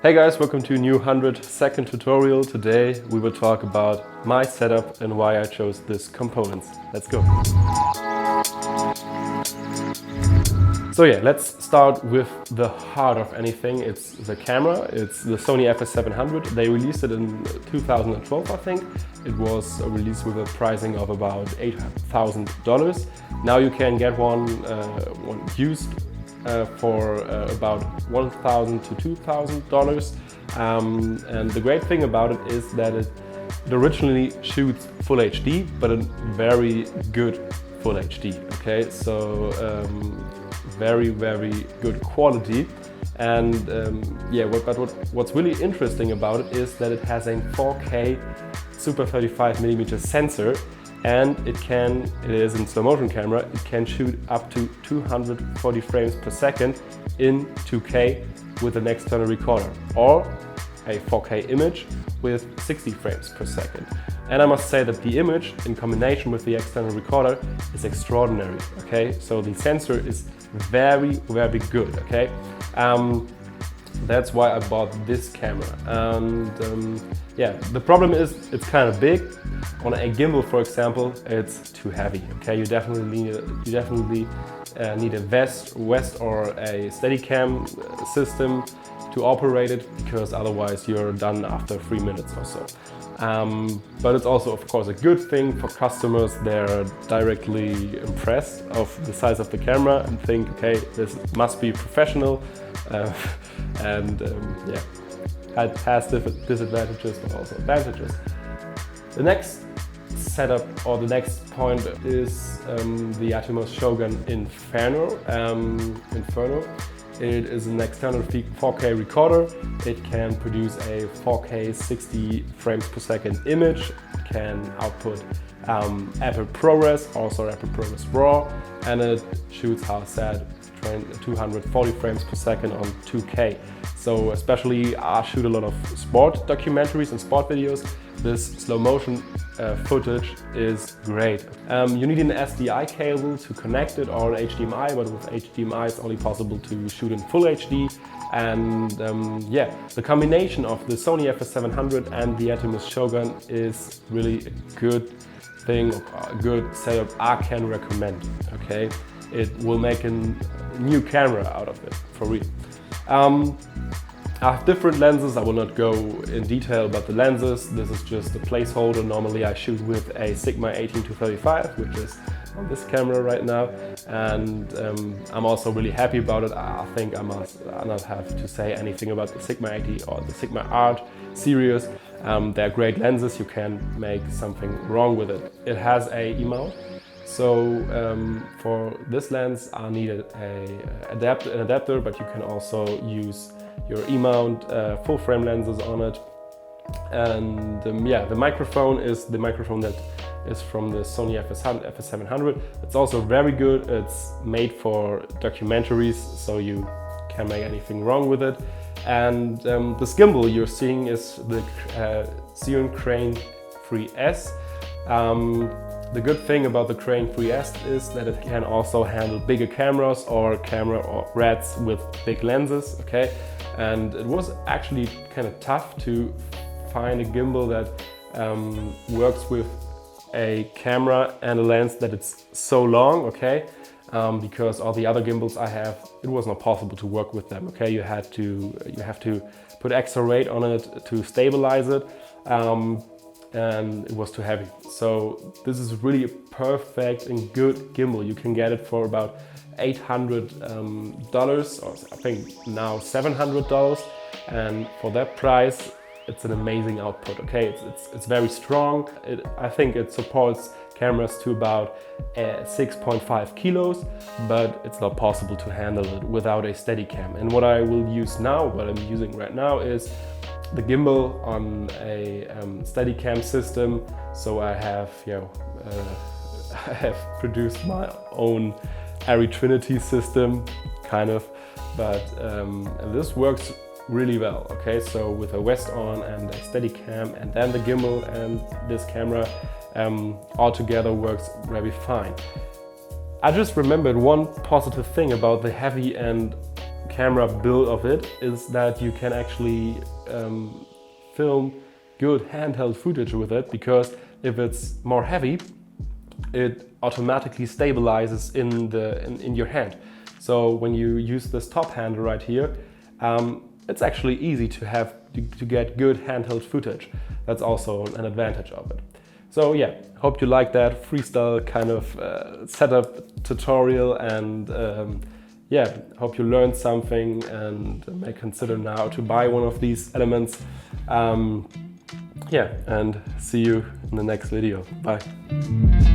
Hey guys, welcome to a new 100-second tutorial. Today we will talk about my setup and why I chose this components. Let's go. So yeah, let's start with the heart of anything. It's the camera. It's the Sony FS700. They released it in 2012, I think. It was released with a pricing of about $8,000. Now you can get one used for about $1,000 to $2,000. And the great thing about it is that it originally shoots full HD, but a very good full HD. Okay, so very good quality. And what's really interesting about it is that it has a 4K Super 35mm sensor, and it is in slow motion camera. It can shoot up to 240 frames per second in 2K with an external recorder, or a 4K image with 60 frames per second. And I must say that the image in combination with the external recorder is extraordinary. Okay, so the sensor is very good. Okay, that's why I bought this camera. And the problem is it's kind of big. On a gimbal, for example, it's too heavy. Okay, you definitely need a vest or a Steadicam system to operate it, because otherwise you're done after 3 minutes or so. But it's also, of course, a good thing for customers. They're directly impressed of the size of the camera and think, okay, this must be professional. It has disadvantages but also advantages. The next setup, or the next point, is the Atomos Shogun Inferno. It is an external 4K recorder. It can produce a 4K 60 frames per second image. It can output Apple ProRes, also Apple ProRes RAW, and it shoots, how I said, 240 frames per second on 2K. So especially I shoot a lot of sport documentaries and sport videos. This slow motion footage is great. You need an SDI cable to connect it, or an HDMI, but with HDMI it's only possible to shoot in full HD. And the combination of the Sony FS700 and the Atomos Shogun is really a good thing, a good setup I can recommend. Okay, it will make a new camera out of it, for real. I have different lenses. I will not go in detail about the lenses. This is just a placeholder. Normally I shoot with a Sigma 18-35, which is on this camera right now. And I'm also really happy about it. I think I must not have to say anything about the Sigma 80 or the Sigma Art series. They're great lenses. You can't make something wrong with it. It has a E-mount. So for this lens I needed an adapter, but you can also use your E-mount full frame lenses on it. And the microphone is the microphone that is from the Sony FS700. It's also very good. It's made for documentaries, so you can't make anything wrong with it. And this gimbal you're seeing is the Xeon Crane 3S. The good thing about the Crane 3S is that it can also handle bigger cameras or RADs with big lenses. Okay, and it was actually kind of tough to find a gimbal that works with a camera and a lens that it's so long. Okay, because all the other gimbals I have, it was not possible to work with them. Okay, you have to put extra weight on it to stabilize it. And it was too heavy. So this is really a perfect and good gimbal. You can get it for about $800, or I think now $700. And for that price, it's an amazing output. Okay, it's very strong. I think it supports cameras to about 6.5 kilos, but it's not possible to handle it without a Steadicam. And what I will use now, what I'm using right now, is the gimbal on a Steadicam system. So I have, I have produced my own Airy Trinity system, kind of, but and this works really well. Okay, so with a West on and a Steadicam, and then the gimbal and this camera, all together works very fine. I just remembered one positive thing about the heavy and camera build of it is that you can actually film good handheld footage with it, because if it's more heavy, it automatically stabilizes in your hand. So when you use this top handle right here, it's actually easy to get good handheld footage. That's also an advantage of it. So yeah, hope you like that freestyle kind of setup tutorial, and yeah, hope you learned something and may consider now to buy one of these elements. Yeah, and see you in the next video. Bye.